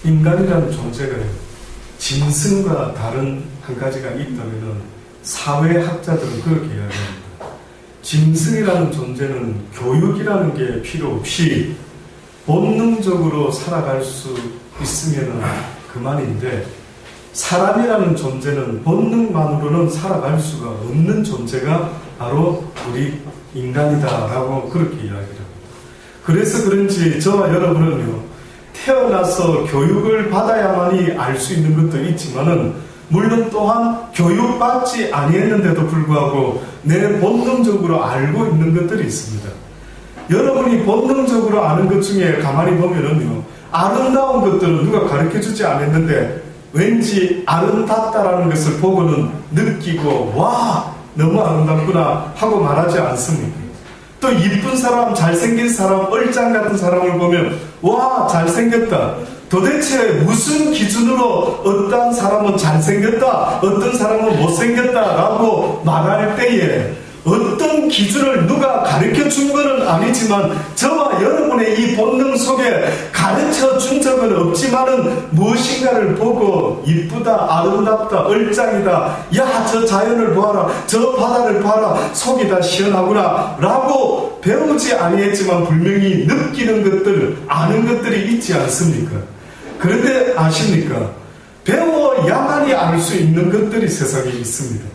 인간이라는 존재가 짐승과 다른 한 가지가 있다면 사회학자들은 그렇게 이야기합니다. 짐승이라는 존재는 교육이라는 게 필요 없이 본능적으로 살아갈 수 있으면 그만인데, 사람이라는 존재는 본능만으로는 살아갈 수가 없는 존재가 바로 우리 인간이다라고 그렇게 이야기를 합니다. 그래서 그런지 저와 여러분은요, 태어나서 교육을 받아야만이 알 수 있는 것도 있지만은, 물론 또한 교육받지 아니했는데도 불구하고 내 본능적으로 알고 있는 것들이 있습니다. 여러분이 본능적으로 아는 것 중에 가만히 보면은요, 아름다운 것들은 누가 가르쳐주지 않았는데 왠지 아름답다라는 것을 보고는 느끼고, 와, 너무 아름답구나 하고 말하지 않습니까? 또 이쁜 사람, 잘생긴 사람, 얼짱 같은 사람을 보면 와, 잘생겼다. 도대체 무슨 기준으로 어떤 사람은 잘생겼다, 어떤 사람은 못생겼다라고 말할 때에 어떤 기준을 누가 가르쳐 준 것은 아니지만 저와 여러분의 이 본능 속에 가르쳐 준 적은 없지만은 무엇인가를 보고 이쁘다, 아름답다, 얼짱이다, 야, 저 자연을 보아라, 저 바다를 봐라, 속이 다 시원하구나 라고 배우지 아니했지만 분명히 느끼는 것들, 아는 것들이 있지 않습니까? 그런데 아십니까? 배워야만이 알 수 있는 것들이 세상에 있습니다.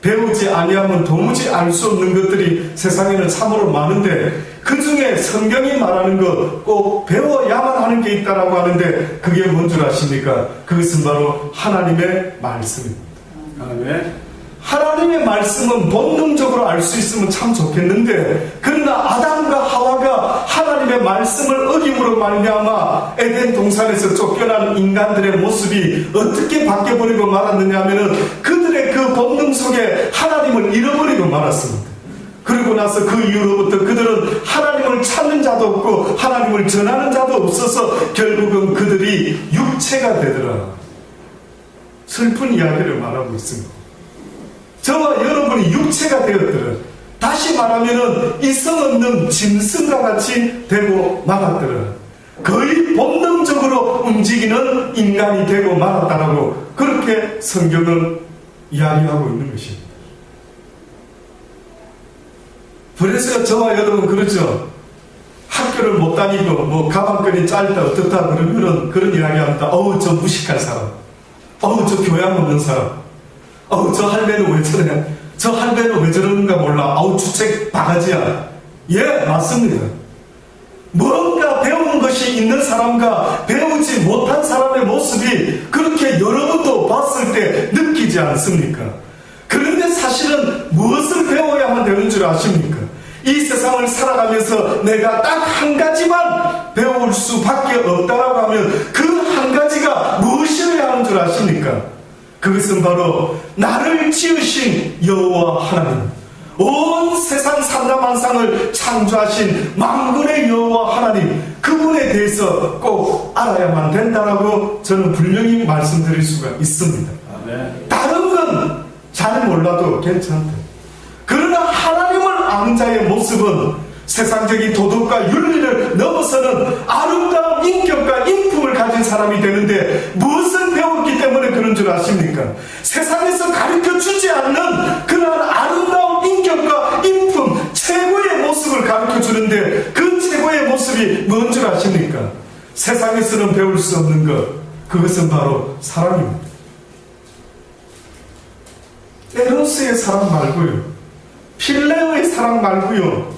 배우지 아니하면 도무지 알 수 없는 것들이 세상에는 참으로 많은데, 그 중에 성경이 말하는 것 꼭 배워야만 하는 게 있다라고 하는데, 그게 뭔 줄 아십니까? 그것은 바로 하나님의 말씀입니다. 하나님의 말씀은 본능적으로 알 수 있으면 참 좋겠는데, 그러나 아담과 하와가 하나님의 말씀을 어김으로 말미암아 에덴 동산에서 쫓겨난 인간들의 모습이 어떻게 바뀌어버리고 말았느냐 하면은 그들의 그 본능 속에 하나님을 잃어버리고 말았습니다. 그리고 나서 그 이후로부터 그들은 하나님을 찾는 자도 없고 하나님을 전하는 자도 없어서 결국은 그들이 육체가 되더라. 슬픈 이야기를 말하고 있습니다. 저와 여러분이 육체가 되었더라. 다시 말하면은 이성 없는 짐승과 같이 되고 말았더라. 거의 본능적으로 움직이는 인간이 되고 말았다라고 그렇게 성경은 이야기하고 있는 것입니다. 그래서 저와 여러분 그러죠. 학교를 못 다니고 뭐 가방끈이 짧다 어떻다 그러면은 그런 이야기 합니다. 어우, 저 무식한 사람, 어우, 저 교양 없는 사람, 어우, 저 할배는 왜 저래? 저 할배는 왜 저러는가 몰라. 어우, 주책 바가지야. 예, 맞습니다. 뭔가 배운 것이 있는 사람과 배우지 못한 사람의 모습이 그렇게 여러 번도 봤을 때 느끼지 않습니까? 그런데 사실은 무엇을 배워야만 되는 줄 아십니까? 이 세상을 살아가면서 내가 딱 한 가지만 배울 수밖에 없다라고 하면 그 한 가지가 무엇이어야 하는 줄 아십니까? 그것은 바로 나를 지으신 여호와 하나님, 온 세상 삼라만상을 창조하신 만군의 여호와 하나님, 그분에 대해서 꼭 알아야만 된다라고 저는 분명히 말씀드릴 수가 있습니다. 아멘. 다른 건 잘 몰라도 괜찮다. 그러나 하나님을 아는 자의 모습은 세상적인 도덕과 윤리를 넘어서는 아름다운 인격과 인품을 가진 사람이 되는데, 무엇을 배웠기 때문에 그런 줄 아십니까? 세상에서 가르쳐주지 않는 그러한 아름다운 인격과 인품, 최고의 모습을 가르쳐주는데, 그 최고의 모습이 뭔 줄 아십니까? 세상에서는 배울 수 없는 것, 그것은 바로 사랑입니다. 에로스의 사랑 말고요, 필레오의 사랑 말고요,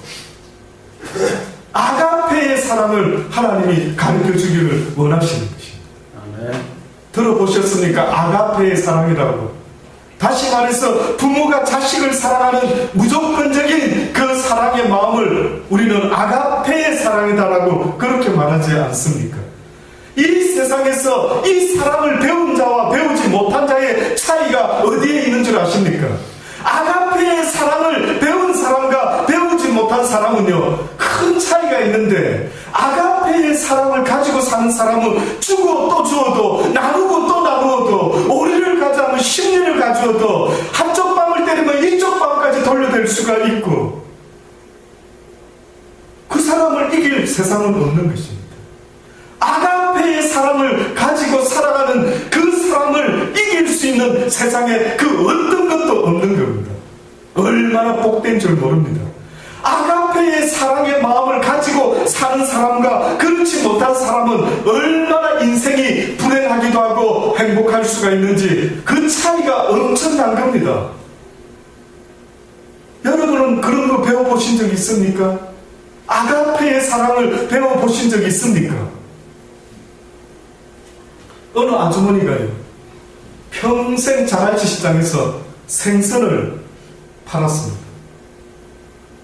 아가페의 사랑을 하나님이 가르쳐주기를 원하시는 것입니다. 아멘. 들어보셨습니까? 아가페의 사랑이라고. 다시 말해서 부모가 자식을 사랑하는 무조건적인 그 사랑의 마음을 우리는 아가페의 사랑이다라고 그렇게 말하지 않습니까? 이 세상에서 이 사랑을 배운 자와 배우지 못한 자의 차이가 어디에 있는 줄 아십니까? 아가페의 사랑을 배운 사람과 배우지 못한 사람은요, 큰 차이가 있는데, 아가페의 사랑을 가지고 사는 사람은 주고 또 주어도, 나누고 또 나누어도, 오리를 가져하면 십리를 가져도 한쪽 뺨을 때리면 이쪽 뺨까지 돌려댈 수가 있고, 그 사람을 이길 세상은 없는 것입니다. 사랑을 가지고 살아가는 그 사람을 이길 수 있는 세상에 그 어떤 것도 없는 겁니다. 얼마나 복된 줄 모릅니다. 아가페의 사랑의 마음을 가지고 사는 사람과 그렇지 못한 사람은 얼마나 인생이 불행하기도 하고 행복할 수가 있는지 그 차이가 엄청난 겁니다. 여러분은 그런 거 배워보신 적 있습니까? 아가페의 사랑을 배워보신 적 있습니까? 어느 아주머니가요, 평생 자갈치 시장에서 생선을 팔았습니다.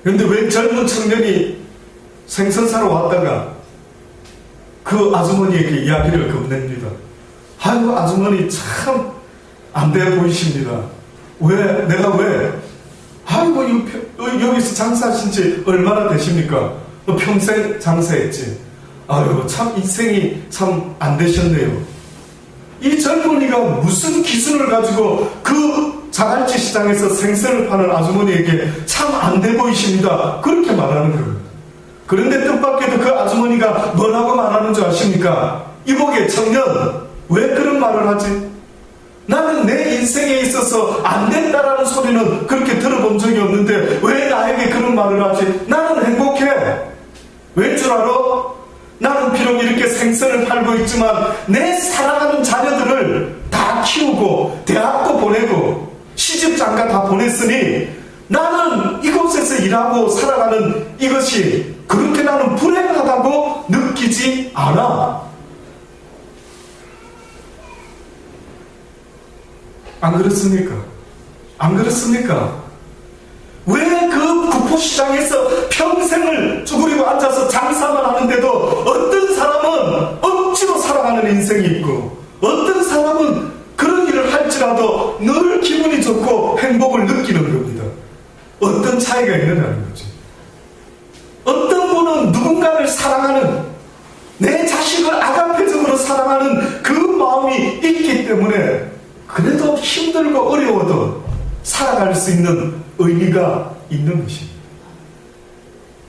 그런데 왜 젊은 청년이 생선 사러 왔다가 그 아주머니에게 이야기를 건넵니다. 아이고, 아주머니 참 안 돼 보이십니다. 왜? 내가 왜? 아이고, 여기서 장사하신 지 얼마나 되십니까? 평생 장사했지. 아이고, 참 인생이 참 안 되셨네요. 이 젊은이가 무슨 기술을 가지고 그 자갈치 시장에서 생선을 파는 아주머니에게 참 안 돼 보이십니다. 그렇게 말하는 겁니다. 그런데 뜻밖에도 그 아주머니가 뭐라고 말하는 줄 아십니까? 이보게 청년, 왜 그런 말을 하지? 나는 내 인생에 있어서 안 된다라는 소리는 그렇게 들어본 적이 없는데 왜 나에게 그런 말을 하지? 나는 행복해. 왜 줄 알아? 나는 비록 이렇게 생선을 팔고 있지만 내 사랑하는 자녀들을 다 키우고 대학도 보내고 시집 장가 다 보냈으니 나는 이곳에서 일하고 살아가는 이것이 그렇게 나는 불행하다고 느끼지 않아. 안 그렇습니까? 안 그렇습니까? 왜 그 구포시장에서 평생을 쭈그리고 앉아서 장사만 하는데도 어떤 사람은 억지로 살아가는 인생이 있고 어떤 사람은 그런 일을 할지라도 늘 기분이 좋고 행복을 느끼는 겁니다. 어떤 차이가 있느냐는 거지. 어떤 분은 누군가를 사랑하는, 내 자식을 아가페적으로 사랑하는 그 마음이 있기 때문에 그래도 힘들고 어려워도 살아갈 수 있는 의미가 있는 것입니다.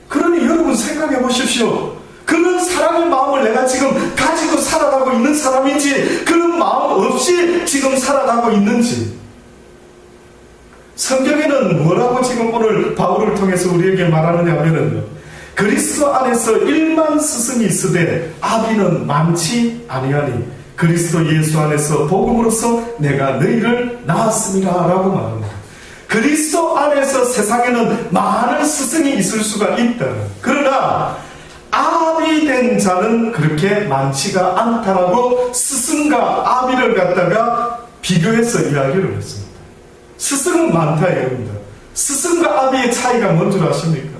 그러니 여러분 생각해 보십시오. 그런 사랑의 마음을 내가 지금 가지고 살아가고 있는 사람인지 그런 마음 없이 지금 살아가고 있는지. 성경에는 뭐라고 지금 오늘 바울을 통해서 우리에게 말하느냐 하면은요, 그리스도 안에서 1만 스승이 있으되 아비는 많지 아니하니 그리스도 예수 안에서 복음으로써 내가 너희를 낳았음이라 라고 말합니다. 그리스도 안에서 세상에는 많은 스승이 있을 수가 있다. 그러나 아비 된 자는 그렇게 많지가 않다라고 스승과 아비를 갖다가 비교해서 이야기를 했습니다. 스승은 많다 이겁니다. 스승과 아비의 차이가 뭔 줄 아십니까?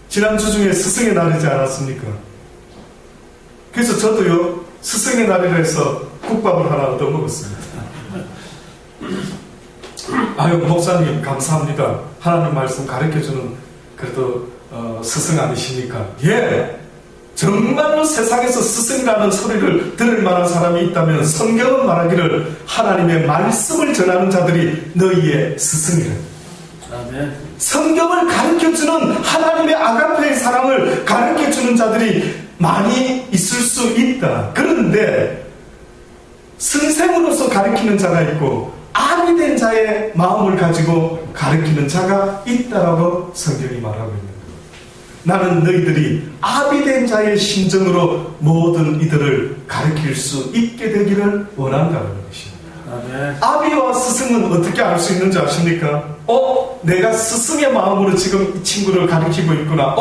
지난주 중에 스승의 날이지 않았습니까? 그래서 저도요, 스승의 날이라 해서 국밥을 하나 얻어 먹었습니다. 아유, 목사님 감사합니다. 하나님 말씀 가르쳐주는 그래도 스승 아니십니까? 예! 정말로 세상에서 스승이라는 소리를 들을 만한 사람이 있다면 성경은 말하기를 하나님의 말씀을 전하는 자들이 너희의 스승이라. 아멘. 성경을 가르쳐주는 하나님의 아가페의 사랑을 가르쳐주는 자들이 많이 있을 수 있다. 그런데 선생으로서 가르치는 자가 있고 아비 된 자의 마음을 가지고 가르치는 자가 있다라고 성경이 말하고 있는 거예요. 나는 너희들이 아비 된 자의 심정으로 모든 이들을 가르칠 수 있게 되기를 원한다는 것입니다. 아멘. 아비와 스승은 어떻게 알 수 있는지 아십니까? 내가 스승의 마음으로 지금 이 친구를 가르치고 있구나.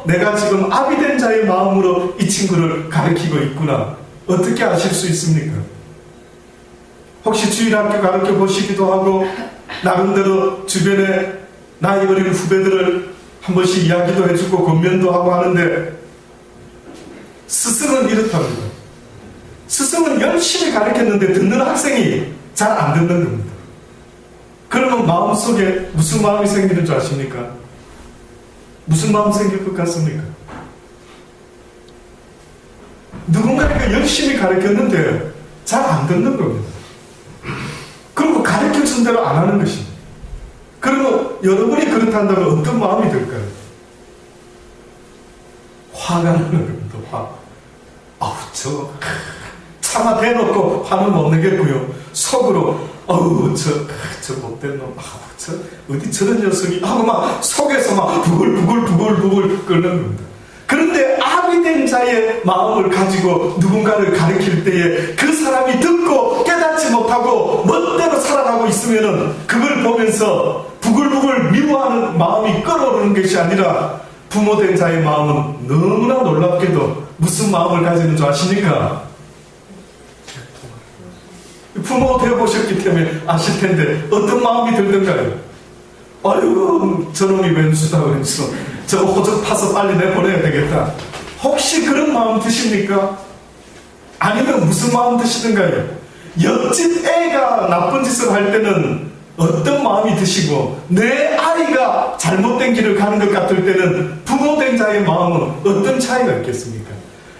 내가 지금 아비 된 자의 마음으로 이 친구를 가르치고 있구나. 어떻게 아실 수 있습니까? 혹시 주일학교 가르쳐 보시기도 하고 나름대로 주변에 나이 어린 후배들을 한 번씩 이야기도 해주고 권면도 하고 하는데 스승은 이렇답니다. 스승은 열심히 가르쳤는데 듣는 학생이 잘 안 듣는 겁니다. 그러면 마음속에 무슨 마음이 생기는 줄 아십니까? 무슨 마음 생길 것 같습니까? 누군가가 열심히 가르쳤는데 잘 안 듣는 겁니다. 그리고 가르쳐준 대로 안 하는 것입니다. 그리고 여러분이 그렇다면 어떤 마음이 들까요? 화가 나는 겁니다. 또 화. 아우, 차마 대놓고 화는 못 내겠고요. 속으로, 어우, 저 못된 놈, 아우, 어디 저런 녀석이, 하고 막 속에서 막 부글부글 끓는 겁니다. 그런데 아비된 자의 마음을 가지고 누군가를 가르칠 때에 그 사람이 듣고 깨닫지 못하고 멋대로 살아가고 있으면은 그걸 보면서 부글부글 미워하는 마음이 끓어오르는 것이 아니라 부모된 자의 마음은 너무나 놀랍게도 무슨 마음을 가지는 줄 아십니까? 부모 되어보셨기 때문에 아실 텐데 어떤 마음이 들던가요? 아이고, 저놈이 왼수다, 왼수. 저거 호적 파서 빨리 내보내야 되겠다. 혹시 그런 마음 드십니까? 아니면 무슨 마음 드시던가요? 옆집 애가 나쁜 짓을 할 때는 어떤 마음이 드시고, 내 아이가 잘못된 길을 가는 것 같을 때는 부모된 자의 마음은 어떤 차이가 있겠습니까?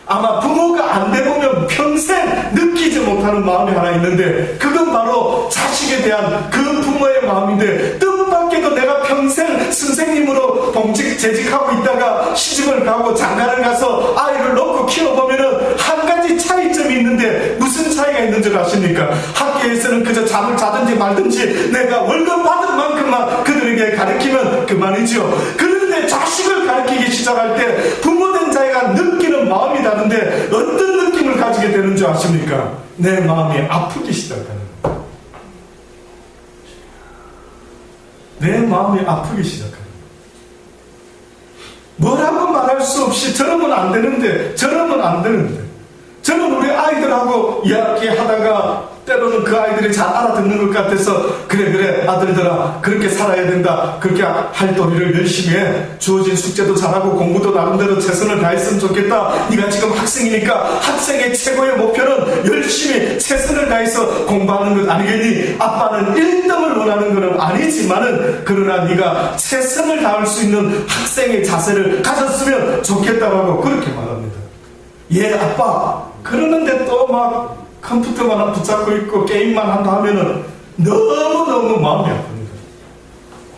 아마 부모가 안 되보면 평생 느끼지 못하는 마음이 하나 있는데, 그건 바로 자식에 대한 그 부모의 마음인데, 뜻밖에도 내가 평생 선생님으로 재직하고 있다가 시집을 가고 장가를 가서 아이를 놓고 키워보면은 한 가지 차이점이 있는데, 무슨 차이가 있는 줄 아십니까? 학교에서는 그저 잠을 자든지 말든지 내가 월급 받은 만큼만 그들에게 가르치면 그만이죠. 그런데 자식을 가르치기 시작할 때 부모된 자가 느끼는 마음이 다른데 어떤 느낌을 가지게 되는 줄 아십니까? 내 마음이 아프기 시작하는 거예요. 내 마음이 아프기 시작하는 거예요. 뭐라고 말할 수 없이 저러면 안 되는데, 저러면 안 되는데, 저는 우리 아이들하고 이야기하다가 때로는 그 아이들이 잘 알아듣는 것 같아서 그래 아들들아, 그렇게 살아야 된다, 그렇게 할 도리를 열심히 해, 주어진 숙제도 잘하고 공부도 나름대로 최선을 다했으면 좋겠다, 네가 지금 학생이니까 학생의 최고의 목표는 열심히 최선을 다해서 공부하는 것 아니겠니? 아빠는 1등을 원하는 것은 아니지만은 그러나 네가 최선을 다할 수 있는 학생의 자세를 가졌으면 좋겠다라고 그렇게 말합니다. 예, 아빠. 그러는데 또 막 컴퓨터만 붙잡고 있고 게임만 한다 하면은 너무너무 마음이 아픕니다.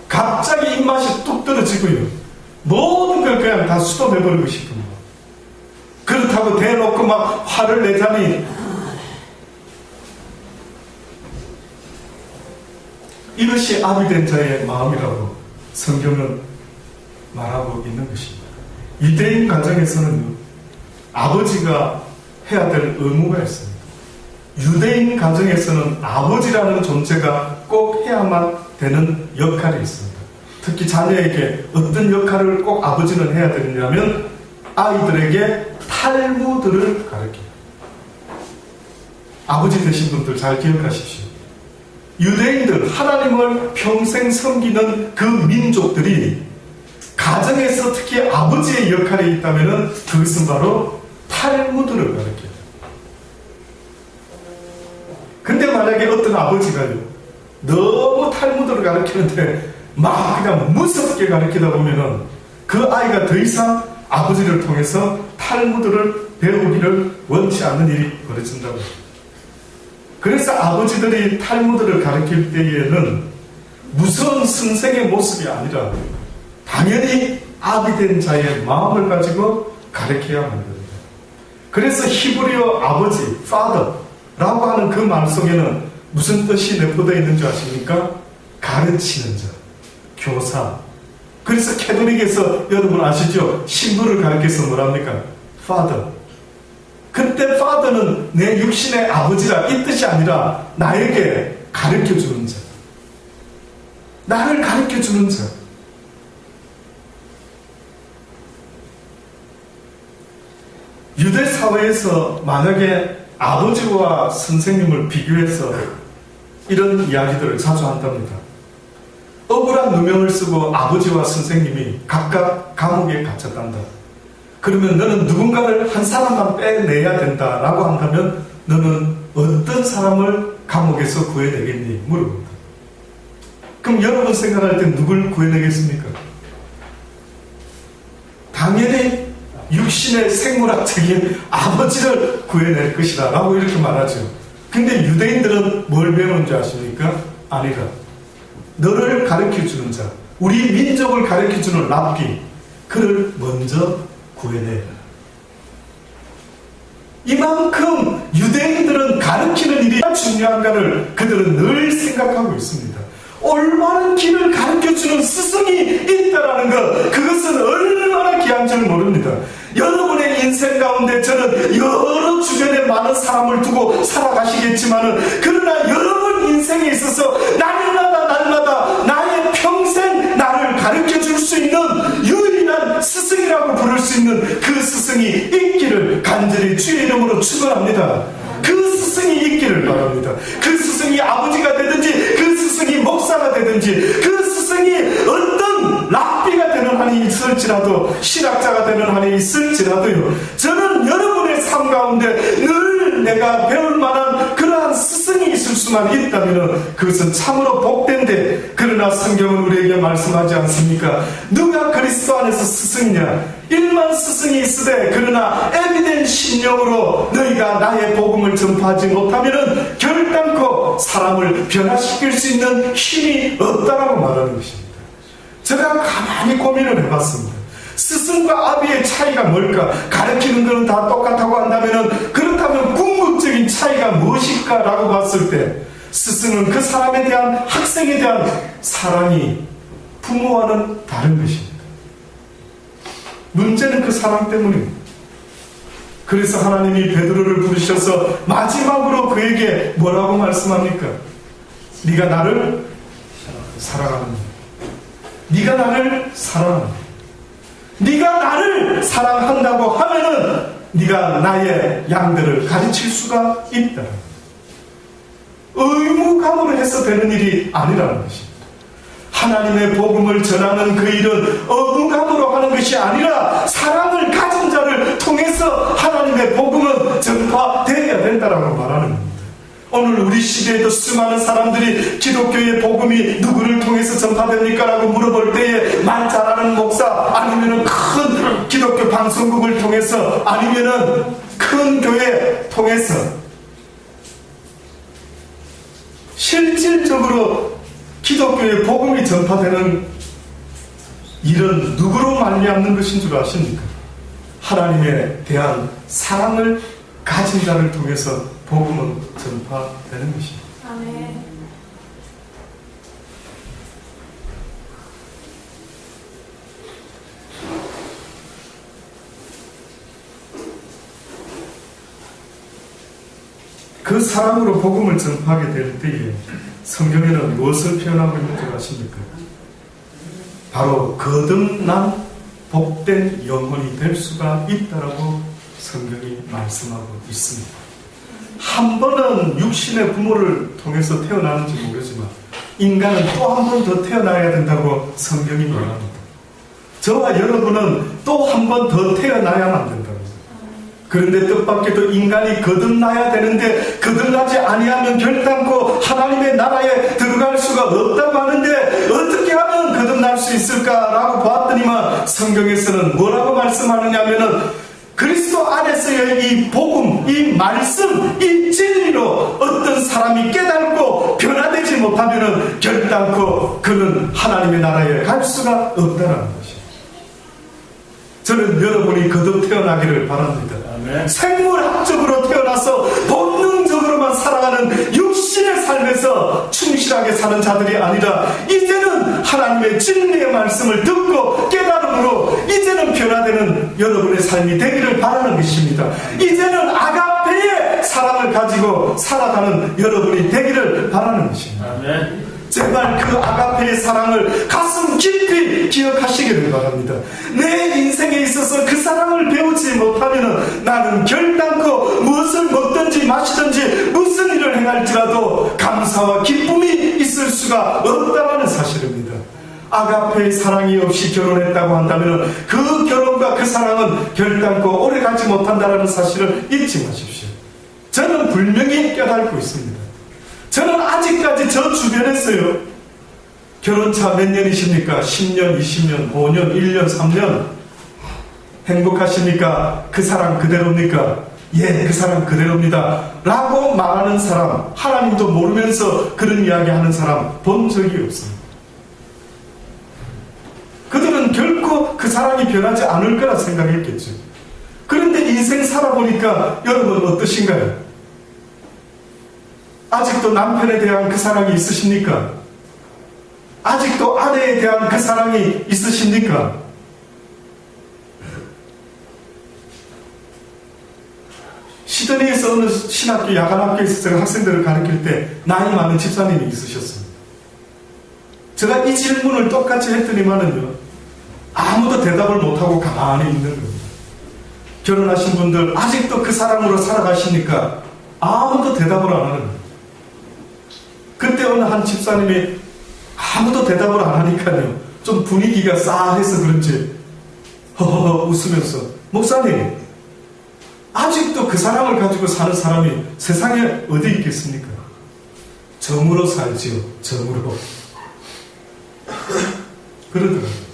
갑자기 입맛이 뚝 떨어지고요. 모든 걸 그냥 다 수도내버리고 싶은 거. 그렇다고 대놓고 막 화를 내자니, 이것이 아비된 자의 마음이라고 성경은 말하고 있는 것입니다. 유대인 가정에서는요, 아버지가 해야 될 의무가 있습니다. 유대인 가정에서는 아버지라는 존재가 꼭 해야만 되는 역할이 있습니다. 특히 자녀에게 어떤 역할을 꼭 아버지는 해야 되느냐면 아이들에게 탈무드를 가르쳐요. 아버지 되신 분들 잘 기억하십시오. 유대인들, 하나님을 평생 섬기는 그 민족들이 가정에서 특히 아버지의 역할이 있다면 그것은 바로 탈무드를 가르쳐요. 근데 만약에 어떤 아버지가요, 너무 탈무드를 가르치는데 막 그냥 무섭게 가르치다 보면은 그 아이가 더 이상 아버지를 통해서 탈무드를 배우기를 원치 않는 일이 벌어진다고 합니다. 그래서 아버지들이 탈무드를 가르칠 때에는 무서운 선생의 모습이 아니라 당연히 아비된 자의 마음을 가지고 가르쳐야만 합니다. 그래서 히브리어 아버지, father라고 하는 그 말 속에는 무슨 뜻이 내포되어 있는 줄 아십니까? 가르치는 자, 교사. 그래서 캐톨릭에서 여러분 아시죠? 신부를 가르쳐서 뭐랍니까? father. 그때 father는 내 육신의 아버지라 이 뜻이 아니라 나에게 가르쳐주는 자, 나를 가르쳐주는 자. 유대 사회에서 만약에 아버지와 선생님을 비교해서 이런 이야기들을 자주 한답니다. 억울한 누명을 쓰고 아버지와 선생님이 각각 감옥에 갇혔단다. 그러면 너는 누군가를 한 사람만 빼내야 된다라고 한다면 너는 어떤 사람을 감옥에서 구해내겠니? 물어봅니다. 그럼 여러분 생각할 때 누굴 구해내겠습니까? 당연히 육신의 생물학적인 아버지를 구해낼 것이다 라고 이렇게 말하죠. 근데 유대인들은 뭘 배우는 줄 아십니까? 아니라 너를 가르쳐주는 자, 우리 민족을 가르쳐주는 랍비, 그를 먼저 구해내라. 이만큼 유대인들은 가르치는 일이 중요한가를 그들은 늘 생각하고 있습니다. 올바른 길을 가르쳐주는 스승이 있다라는 것, 그것은 얼마나 귀한 줄 모릅니다. 여러분의 인생 가운데 저는 여러 주변에 많은 사람을 두고 살아가시겠지만은, 그러나 여러분 인생에 있어서 날마다 나의 평생 나를 가르쳐 줄 수 있는 유일한 스승이라고 부를 수 있는 그 스승이 있기를 간절히 주의 이름으로 축원합니다. 그 스승이 있기를 바랍니다. 그 스승이 아버지가 되든지, 그 스승이 목사가 되든지, 그 스승이 어떤 랍비가 되는 한이 있을지라도, 신학자가 되는 한이 있을지라도요, 저는 여러분의 삶 가운데 늘 내가 배울 만한 그러한 스승이 있을 수만 있다면 그것은 참으로 복된데, 그러나 성경은 우리에게 말씀하지 않습니까? 누가 그리스도 안에서 스승이냐? 일만 스승이 있으되 그러나 에비덴 심령으로 너희가 나의 복음을 전파하지 못하면 결단코 사람을 변화시킬 수 있는 힘이 없다라고 말하는 것입니다. 제가 가만히 고민을 해봤습니다. 스승과 아비의 차이가 뭘까? 가르치는 것은 다 똑같다고 한다면, 그렇다면 궁극적인 차이가 무엇일까라고 봤을 때, 스승은 그 사람에 대한, 학생에 대한 사랑이 부모와는 다른 것입니다. 문제는 그 사랑 때문입니다. 그래서 하나님이 베드로를 부르셔서 마지막으로 그에게 뭐라고 말씀합니까? 네가 나를 사랑하느냐? 네가 나를 사랑하느냐? 네가 나를 사랑한다고 하면은 네가 나의 양들을 가르칠 수가 있다. 의무감으로 해서 되는 일이 아니라는 것입니다. 하나님의 복음을 전하는 그 일은 의무감으로 하는 것이 아니라 사랑을 가진 자를 통해서 하나님의 복음은 전파되어야 된다라고 말하는 겁니다. 오늘 우리 시대에도 수많은 사람들이 기독교의 복음이 누구를 통해서 전파됩니까? 라고 물어볼 때에 말 잘하는 목사, 아니면은 큰 기독교 방송국을 통해서, 아니면은 큰 교회 통해서, 실질적으로 기독교의 복음이 전파되는 일은 누구로 말미암는 것인 줄 아십니까? 하나님에 대한 사랑을 가진 자를 통해서 복음은 전파되는 것입니다. 아멘. 그 사랑으로 복음을 전파하게 될 때에 성경에는 무엇을 표현하고 있는 줄 아십니까? 바로 거듭난 복된 영혼이 될 수가 있다라고 성경이 말씀하고 있습니다. 한 번은 육신의 부모를 통해서 태어나는지 모르지만 인간은 또 한 번 더 태어나야 된다고 성경이 말합니다. 저와 여러분은 또 한 번 더 태어나야만 된다. 그런데 뜻밖에도 인간이 거듭나야 되는데 거듭나지 아니하면 결단코 하나님의 나라에 들어갈 수가 없다고 하는데 어떻게 하면 거듭날 수 있을까라고 봤더니만 성경에서는 뭐라고 말씀하느냐면은 그리스도 안에서의 이 복음, 이 말씀, 이 진리로 어떤 사람이 깨닫고 변화되지 못하면은 결단코 그는 하나님의 나라에 갈 수가 없다는 것입니다. 저는 여러분이 거듭 태어나기를 바랍니다. 생물학적으로 태어나서 본능적으로만 살아가는 육신의 삶에서 충실하게 사는 자들이 아니라 이제는 하나님의 진리의 말씀을 듣고 깨달음으로 이제는 변화되는 여러분의 삶이 되기를 바라는 것입니다. 이제는 아가페의 사랑을 가지고 살아가는 여러분이 되기를 바라는 것입니다. 제발 그 아가페의 사랑을 가슴 깊이 기억하시기를 바랍니다. 내 인생에 있어서 그 사랑을 배우지 못하면 나는 결단코 무엇을 먹든지 마시든지 무슨 일을 행할지라도 감사와 기쁨이 있을 수가 없다는 사실입니다. 아가페의 사랑이 없이 결혼했다고 한다면 그 결혼과 그 사랑은 결단코 오래가지 못한다는 사실을 잊지 마십시오. 저는 분명히 깨닫고 있습니다. 저는 아직까지 저 주변에서요, 결혼차 몇 년이십니까? 10년, 20년, 5년, 1년, 3년 행복하십니까? 그 사람 그대로입니까? 예, 그 사람 그대로입니다 라고 말하는 사람, 하나님도 모르면서 그런 이야기 하는 사람 본 적이 없습니다. 그들은 결코 그 사람이 변하지 않을 거라 생각했겠죠. 그런데 인생 살아보니까 여러분 어떠신가요? 아직도 남편에 대한 그 사랑이 있으십니까? 아직도 아내에 대한 그 사랑이 있으십니까? 시드니에서 어느 신학교, 야간학교에서 제가 학생들을 가르칠 때 나이 많은 집사님이 있으셨습니다. 제가 이 질문을 똑같이 했더니만은요, 아무도 대답을 못하고 가만히 있는 겁니다. 결혼하신 분들 아직도 그 사랑으로 살아가시니까 아무도 대답을 안 하는 거예요. 그때 어느 한 집사님이 아무도 대답을 안 하니까요, 좀 분위기가 싸해서 그런지 허허허 웃으면서, 목사님, 아직도 그 사랑을 가지고 사는 사람이 세상에 어디 있겠습니까? 정으로 살지요. 정으로. 그러더라고요.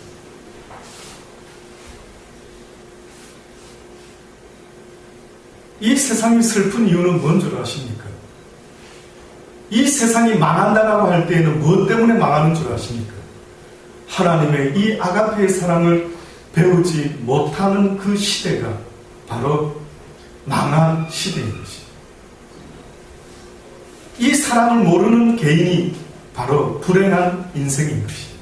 이 세상이 슬픈 이유는 뭔 줄 아십니까? 이 세상이 망한다라고 할 때에는 무엇 때문에 망하는 줄 아십니까? 하나님의 이 아가페의 사랑을 배우지 못하는 그 시대가 바로 망한 시대인 것입니다. 이 사랑을 모르는 개인이 바로 불행한 인생인 것입니다.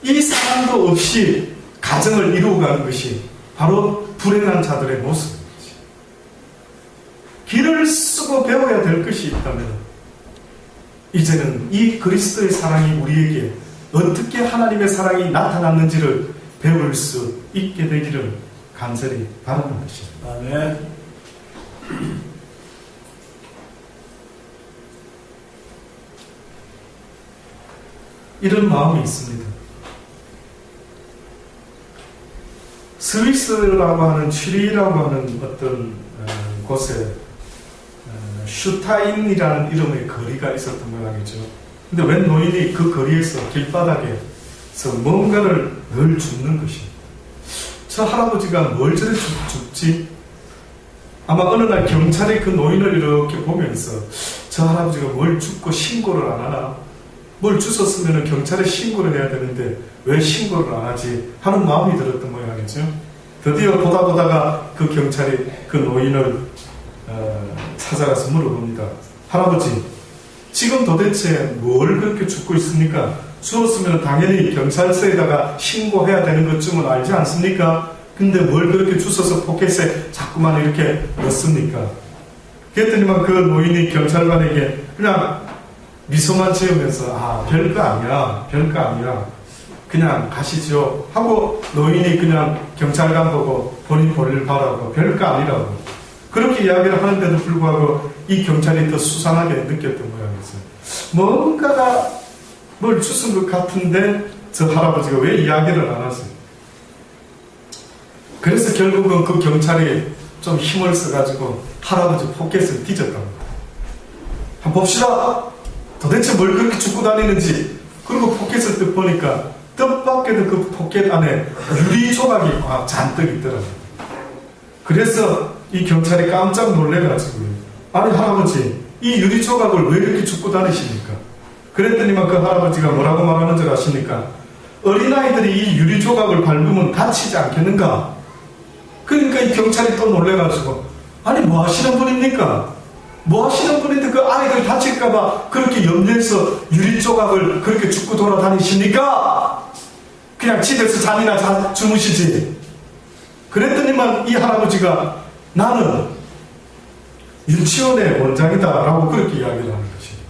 이 사랑도 없이 가정을 이루어가는 것이 바로 불행한 자들의 모습입니다. 길을 쓰고 배워야 될 것이 있다면 이제는 이 그리스도의 사랑이 우리에게 어떻게 하나님의 사랑이 나타났는지를 배울 수 있게 되기를 간절히 바라는 것입니다. 아멘. 이런 마음이 있습니다. 스위스라고 하는 취리히라고 하는 어떤 곳에 슈타인이라는 이름의 거리가 있었던 모양이죠. 근데 웬 노인이 그 거리에서 길바닥에서 뭔가를 늘 줍는 것입니다. 저 할아버지가 뭘 저래 줍지? 아마 어느 날 경찰이 그 노인을 이렇게 보면서 저 할아버지가 뭘 줍고 신고를 안 하나? 뭘 주웠으면 경찰에 신고를 해야 되는데 왜 신고를 안 하지? 하는 마음이 들었던 모양이죠. 드디어 보다가 그 경찰이 그 노인을 찾아가서 물어봅니다. 할아버지, 지금 도대체 뭘 그렇게 줍고 있습니까? 주었으면 당연히 경찰서에다가 신고해야 되는 것쯤은 알지 않습니까? 근데 뭘 그렇게 주워서 포켓에 자꾸만 이렇게 넣습니까? 그랬더니만 그 노인이 경찰관에게 그냥 미소만 지으면서 별거 아니야, 별거 아니야, 그냥 가시죠 하고 노인이 그냥 경찰관 보고 본인 볼일 봐라고, 별거 아니라고 그렇게 이야기를 하는데도 불구하고 이 경찰이 더 수상하게 느꼈던 모양이었어요. 뭔가가 뭘 주신 것 같은데 저 할아버지가 왜 이야기를 안 하지? 그래서 결국은 그 경찰이 좀 힘을 써가지고 할아버지 포켓을 뒤졌답니다. 한번 봅시다. 도대체 뭘 그렇게 줍고 다니는지. 그리고 포켓을 뜯 보니까 뜻밖에도 그 포켓 안에 유리 조각이 잔뜩 있더라고요. 그래서 이 경찰이 깜짝 놀래가지고, 아니 할아버지, 이 유리 조각을 왜 이렇게 줍고 다니십니까? 그랬더니만 그 할아버지가 뭐라고 말하는 줄 아십니까? 어린아이들이 이 유리 조각을 밟으면 다치지 않겠는가? 그러니까 이 경찰이 또 놀래가지고, 아니 뭐 하시는 분입니까? 뭐 하시는 분인데 그 아이들 다칠까봐 그렇게 염려해서 유리 조각을 그렇게 줍고 돌아다니십니까? 그냥 집에서 잠이나 주무시지. 그랬더니만 이 할아버지가 나는 유치원의 원장이다 라고 그렇게 이야기를 하는 것입니다.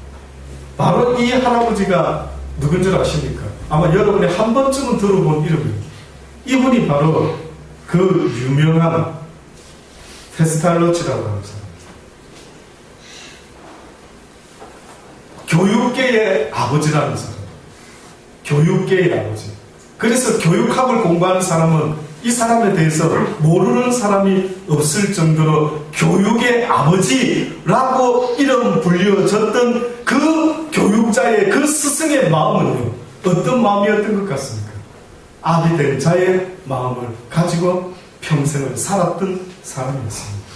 바로 이 할아버지가 누군 줄 아십니까? 아마 여러분이 한 번쯤은 들어본 이름입니다. 이분이 바로 그 유명한 페스탈로치라고 하는 사람, 교육계의 아버지라는 사람, 교육계의 아버지. 그래서 교육학을 공부하는 사람은 이 사람에 대해서 모르는 사람이 없을 정도로 교육의 아버지라고 이름 불려졌던 그 교육자의 그 스승의 마음은요, 어떤 마음이었던 것 같습니까? 아비 된 자의 마음을 가지고 평생을 살았던 사람이었습니다.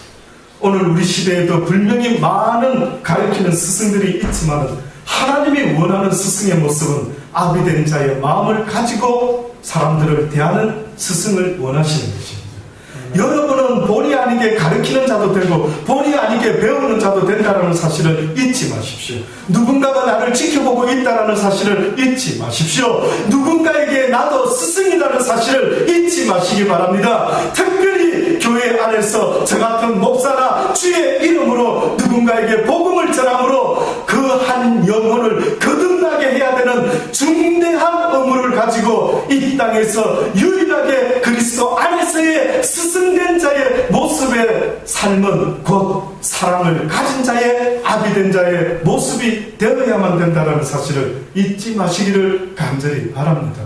오늘 우리 시대에도 분명히 많은 가르치는 스승들이 있지만 하나님이 원하는 스승의 모습은 아비 된 자의 마음을 가지고 사람들을 대하는 스승을 원하시는 것입니다. 여러분은 본의 아니게 가르치는 자도 되고 본의 아니게 배우는 자도 된다는 사실을 잊지 마십시오. 누군가가 나를 지켜보고 있다는 사실을 잊지 마십시오. 누군가에게 나도 스승이라는 사실을 잊지 마시기 바랍니다. 특별히 교회 안에서 저 같은 목사나 주의 이름으로 누군가에게 복음을 전함으로 그 한 영혼을 거듭나게 해야 되는 중대한 의무를 가지고 이 땅에서 유일하게 그리스도 안에서의 스승된 자의 모습의 삶은 곧 사랑을 가진 자의 아비된 자의 모습이 되어야만 된다는 사실을 잊지 마시기를 간절히 바랍니다.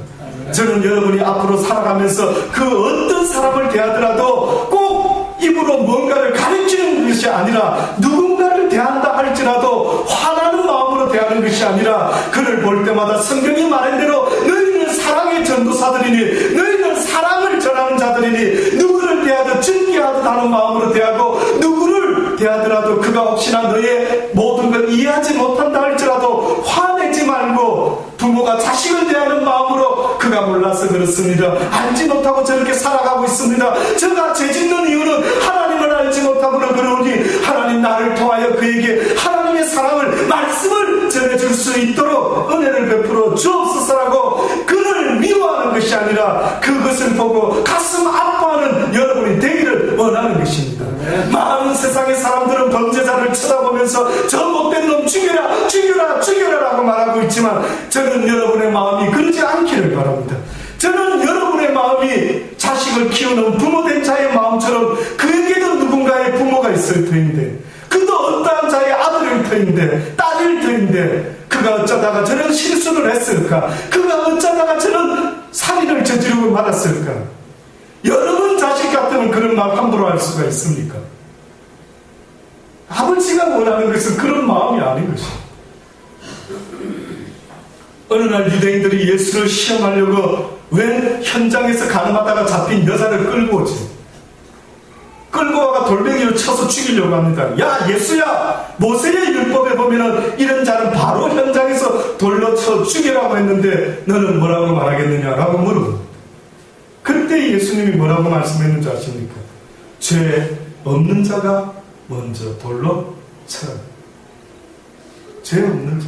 저는 여러분이 앞으로 살아가면서 그 어떤 사람을 대하더라도 꼭 입으로 뭔가를 가르치는 것이 아니라 누군가를 대한다 할지라도 화나는 마음으로 대하는 것이 아니라 그를 볼 때마다 성경이 말한 대로 너희는 사랑의 전도사들이니 너희는 사랑을 전하는 자들이니 누구를 대하듯 증기하듯 하는 마음으로 대하고 누구를 대하더라도 그가 혹시나 너의 모든 걸 이해하지 못한다 할지라도 화내지 말고 부모가 자식을 대하는 마음으로 그가 몰라서 그렇습니다. 알지 못하고 저렇게 살아가고 있습니다. 저가 죄짓는 이유는 하나님을 알지 못하고는 그러니 하나님 나를 통하여 그에게 하나님의 사랑을 말씀을 전해줄 수 있도록 은혜를 베풀어 주옵소서라고 그를 미워하는 것이 아니라 그것을 보고 가슴 아파하는 여러분이 되기를 원하는 것입니다. 많은 세상의 사람들은 범죄자를 쳐다보면서 저 못된 놈 죽여라 죽여라 죽여라 라고 말하고 있지만 저는 여러분의 마음이 그러지 않기를 바랍니다. 저는 여러분의 마음이 자식을 키우는 부모된 자의 마음처럼 그에게도 누군가의 부모가 있을 터인데 그도 어떠한 자의 아들일 터인데 딸일 터인데 그가 어쩌다가 저런 실수를 했을까? 그가 어쩌다가 저런 살인을 저지르고 말았을까? 여러분 자식 같으면 그런 마음 함부로 할 수가 있습니까? 아버지가 원하는 것은 그런 마음이 아닌 것입니다. 어느 날 유대인들이 예수를 시험하려고 웬 현장에서 가늠하다가 잡힌 여자를 끌고 오지. 끌고 와가 돌멩이로 쳐서 죽이려고 합니다. 야 예수야, 모세의 율법에 보면은 이런 자는 바로 현장에서 돌로 쳐 죽이라고 했는데 너는 뭐라고 말하겠느냐라고 물어봅니다. 그때 예수님이 뭐라고 말씀했는지 아십니까? 죄 없는 자가 먼저 돌로 쳐라. 죄 없는 자.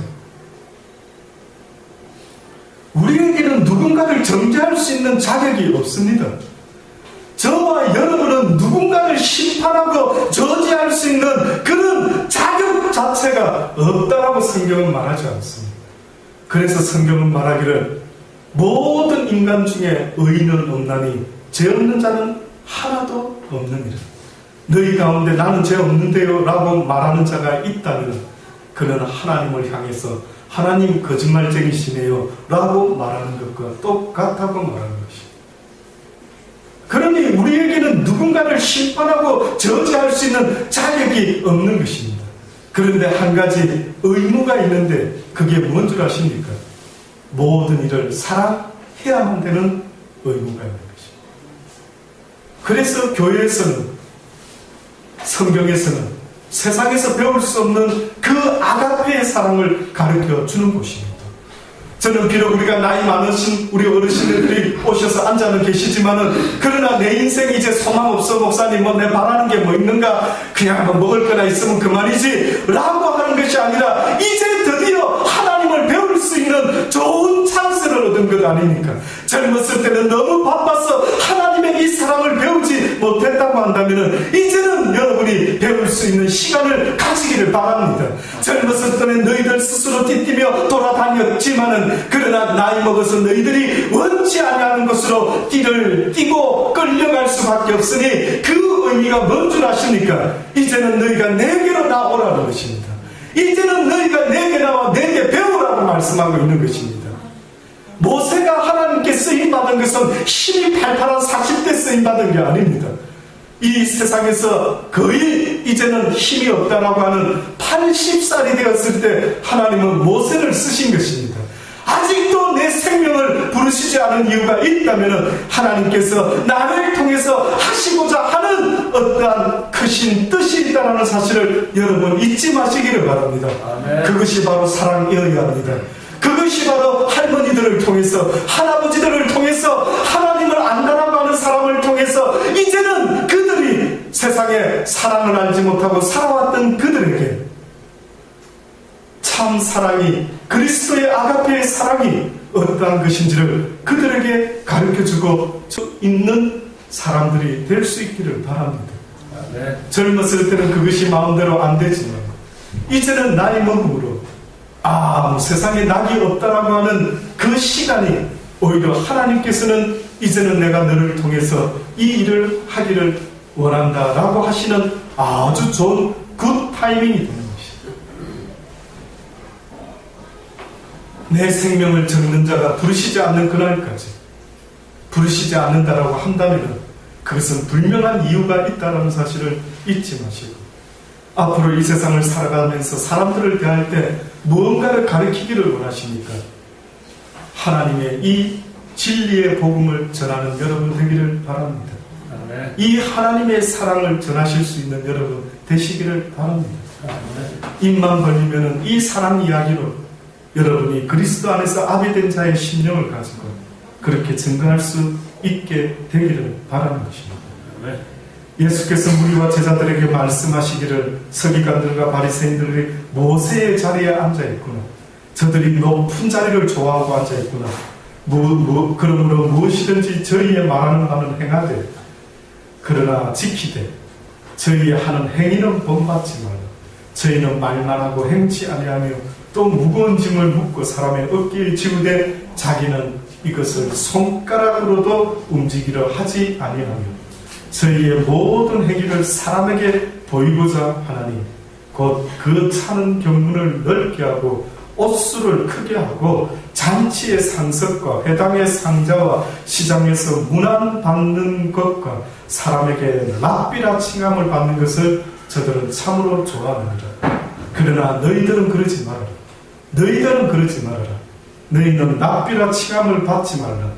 우리에게는 누군가를 정죄할 수 있는 자격이 없습니다. 저와 여러분은 누군가를 심판하고 저지할 수 있는 그런 자격 자체가 없다라고 성경은 말하지 않습니다. 그래서 성경은 말하기를 모든 인간 중에 의인은 없나니 죄 없는 자는 하나도 없느니라. 너희 가운데 나는 죄 없는데요 라고 말하는 자가 있다면 그는 하나님을 향해서 하나님 거짓말쟁이시네요 라고 말하는 것과 똑같다고 말하는 것입니다. 그러니 우리에게는 누군가를 심판하고 저지할 수 있는 자격이 없는 것입니다. 그런데 한 가지 의무가 있는데 그게 뭔 줄 아십니까? 모든 일을 사랑해야만 되는 의무가 있는 것입니다. 그래서 교회에서는 성경에서는 세상에서 배울 수 없는 그 아가페의 사랑을 가르쳐 주는 곳입니다. 저는 비록 우리가 나이 많으신 우리 어르신들이 오셔서 앉아는 계시지만은 그러나 내 인생 이제 소망 없어 목사님 뭐 내 바라는 게 뭐 있는가 그냥 뭐 먹을 거나 있으면 그만이지 라고 하는 것이 아니라 이제 드디어 하나님을 배울 수 있는 좋은 찬스를 얻은 것 아닙니까? 젊었을 때는 너무 바빠서 하나님의 이 사랑을 배우지 못했다고 한다면 이제는 여러분이 배울 수 있는 시간을 가지기를 바랍니다. 젊었을 때는 너희들 스스로 뛰뛰며 돌아다녔지만은 그러나 나이 먹어서 너희들이 원치 아니하는 것으로 띠를 띠고 끌려갈 수밖에 없으니 그 의미가 뭔 줄 아십니까? 이제는 너희가 내게로 나오라는 것입니다. 이제는 너희가 내게 나와 내게 배우라고 말씀하고 있는 것입니다. 모세가 하나님께 쓰임받은 것은 힘이 팔팔한 40대 쓰임받은 게 아닙니다. 이 세상에서 거의 이제는 힘이 없다라고 하는 80살이 되었을 때 하나님은 모세를 쓰신 것입니다. 아직도 내 생명을 부르시지 않은 이유가 있다면 하나님께서 나를 통해서 하시고자 하는 어떠한 크신 뜻이 있다는 사실을 여러분 잊지 마시기를 바랍니다. 아멘. 그것이 바로 사랑이어야 합니다. 그것이 바로 할머니들을 통해서 할아버지들을 통해서 하나님을 안다라고 하는 사람을 통해서 이제는 그들이 세상에 사랑을 알지 못하고 살아왔던 그들에게 참 사랑이, 그리스도의 아가페의 사랑이 어떠한 것인지를 그들에게 가르쳐주고 있는 사람들이 될 수 있기를 바랍니다. 네. 젊었을 때는 그것이 마음대로 안 되지만 이제는 나이 먹음으로 세상에 낙이 없다라고 하는 그 시간이 오히려 하나님께서는 이제는 내가 너를 통해서 이 일을 하기를 원한다라고 하시는 아주 좋은 굿 타이밍이 되는 것입니다. 내 생명을 적는 자가 부르시지 않는 그날까지 부르시지 않는다라고 한다면 그것은 분명한 이유가 있다는 사실을 잊지 마시고 앞으로 이 세상을 살아가면서 사람들을 대할 때 무언가를 가르치기를 원하십니까? 하나님의 이 진리의 복음을 전하는 여러분 되기를 바랍니다. 이 하나님의 사랑을 전하실 수 있는 여러분 되시기를 바랍니다. 입만 벌리면 이 사랑 이야기로 여러분이 그리스도 안에서 아비된 자의 심령을 가지고 그렇게 증거할 수 있게 되기를 바라는 것입니다. 예수께서 무리와 제자들에게 말씀하시기를 서기관들과 바리새인들이 모세의 자리에 앉아있구나. 저들이 높은 자리를 좋아하고 앉아있구나. 그러므로 무엇이든지 저희의 말하는 바는 행하되 그러나 지키되 저희의 하는 행위는 본받지 말라. 저희는 말만 하고 행치 아니하며 또 무거운 짐을 묻고 사람의 어깨에 지우되 자기는 이것을 손가락으로도 움직이려 하지 아니하며 저희의 모든 행위를 사람에게 보이고자 하나니 곧 그 차는 경문을 넓게 하고 옷수를 크게 하고 잔치의 상석과 회당의 상자와 시장에서 문안 받는 것과 사람에게 랍비라 칭함을 받는 것을 저들은 참으로 좋아하느니라. 그러나 너희들은 그러지 말아라. 너희들은 그러지 말아라. 너희는 랍비라 칭함을 받지 말라.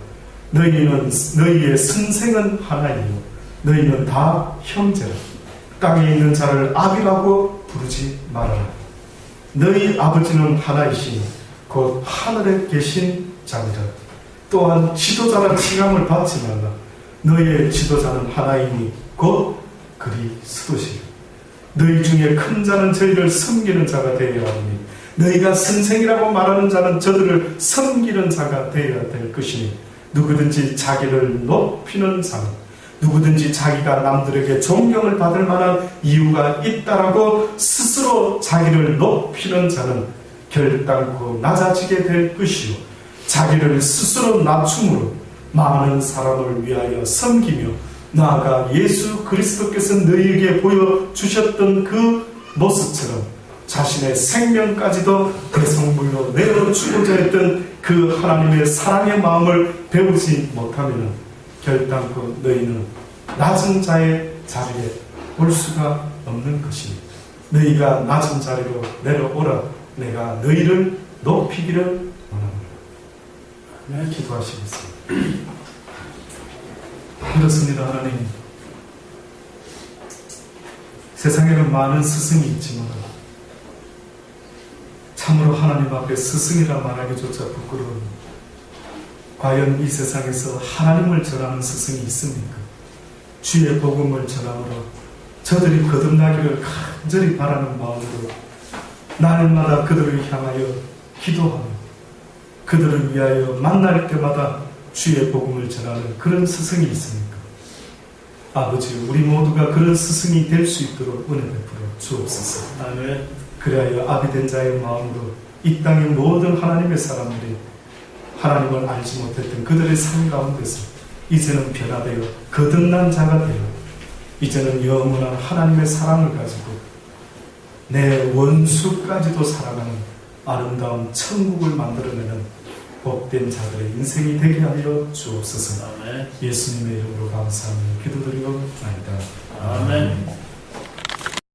너희의 선생은 하나이요 너희는 다 형제라. 땅에 있는 자를 아비라고 부르지 말아라. 너희 아버지는 하나이시니 곧 하늘에 계신 자니라. 또한 지도자라 칭함을 받지 말라. 너희의 지도자는 하나이니 곧 그리스도시라. 너희 중에 큰 자는 저희를 섬기는 자가 되어야 하니 너희가 선생이라고 말하는 자는 저들을 섬기는 자가 되어야 될 것이니 누구든지 자기를 높이는 자는 누구든지 자기가 남들에게 존경을 받을 만한 이유가 있다라고 스스로 자기를 높이는 자는 결단코 낮아지게 될 것이요 자기를 스스로 낮춤으로 많은 사람을 위하여 섬기며 나아가 예수 그리스도께서 너희에게 보여주셨던 그 모습처럼 자신의 생명까지도 대성물로 내어주고자 했던 그 하나님의 사랑의 마음을 배우지 못하면 결단코 너희는 낮은 자의 자리에 올 수가 없는 것입니다. 너희가 낮은 자리로 내려오라. 내가 너희를 높이기를 원합니다. 기도하시겠습니다. 그렇습니다. 하나님, 세상에는 많은 스승이 있지만 참으로 하나님 앞에 스승이라 말하기조차 부끄러운 과연 이 세상에서 하나님을 전하는 스승이 있습니까? 주의 복음을 전함으로 저들이 거듭나기를 간절히 바라는 마음으로 날마다 그들을 향하여 기도하며 그들을 위하여 만날 때마다 주의 복음을 전하는 그런 스승이 있습니까? 아버지, 우리 모두가 그런 스승이 될 수 있도록 은혜 베풀어 주옵소서. 아멘. 그리하여 아비된 자의 마음으로 이 땅의 모든 하나님의 사람들이 하나님을 알지 못했던 그들의 삶 가운데서 이제는 변화되어 거듭난 자가 되어 이제는 영원한 하나님의 사랑을 가지고 내 원수까지도 사랑하는 아름다운 천국을 만들어내는 복된 자들의 인생이 되게 하여 주옵소서. 아멘. 예수님의 이름으로 감사하며 기도드리옵나이다. 아멘.